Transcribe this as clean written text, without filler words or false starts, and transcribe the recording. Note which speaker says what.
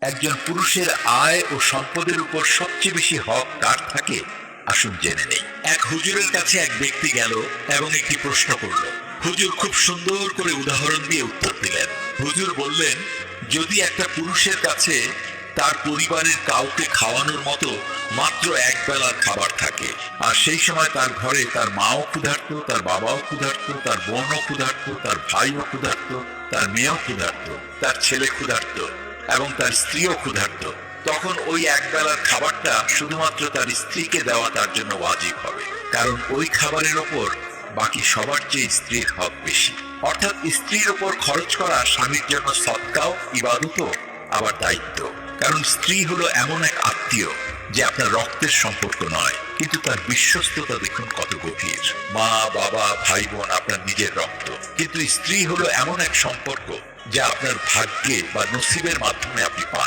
Speaker 1: একজন পুরুষের আয় ও সম্পদের উপর সবচেয়ে বেশি হক কার থাকে, আসুন জেনে নেই। এক হুজুরের কাছে এক ব্যক্তি গেল এবং একটি প্রশ্ন করল। হুজুর খুব সুন্দর করে উদাহরণ দিয়ে উত্তর দিলেন। হুজুর বললেন, যদি একটা পুরুষের কাছে তার পরিবারের কাউকে খাওয়ানোর মতো মাত্র এক বেলার খাবার থাকে, আর সেই সময় তার ঘরে তার মাও ক্ষুধার্ত, তার বাবাও ক্ষুধার্ত, তার বোনও ক্ষুধার্ত, তার ভাইও ক্ষুধার্ত, তার মেয়েও ক্ষুধার্ত, তার ছেলে ক্ষুধার্ত এবং তার স্ত্রীও ক্ষুধার্ত, তখন ওই এক বেলার খাবারটা শুধুমাত্র তার স্ত্রীকে দেওয়া তার জন্য ওয়াজিব হবে, কারণ ওই খাবারের ওপর বাকি সবার চেয়ে স্ত্রীর হক বেশি। অর্থাৎ স্ত্রীর ওপর খরচ করা স্বামীর জন্য সদকাও, ইবাদতও, আবার দায়িত্ব। কারণ স্ত্রী হলো এমন এক আত্মীয় যে আপনার রক্তের সম্পর্ক নয়, কিন্তু তার বিশ্বস্ততা দেখুন কত গভীর। মা, বাবা, ভাই বোন আপনার নিজের রক্ত, কিন্তু স্ত্রী হলো এমন এক সম্পর্ক যা আপনার ভাগ্যে বা নসিবের মাধ্যমে আপনি পান।